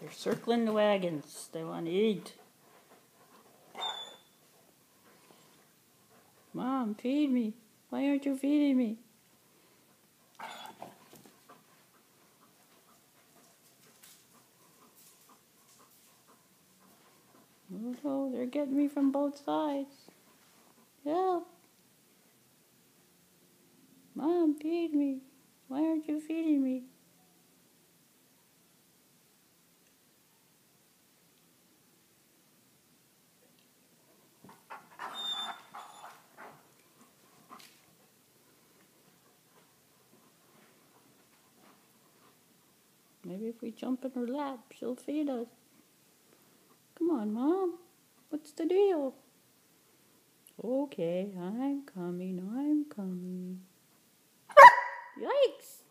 They're circling the wagons. They want to eat. Mom, feed me. Why aren't you feeding me? Oh no, they're getting me from both sides. Help! Mom, feed me. Why aren't you feeding me? Maybe if we jump in her lap, she'll feed us. Come on, Mom. What's the deal? Okay, I'm coming. Yikes!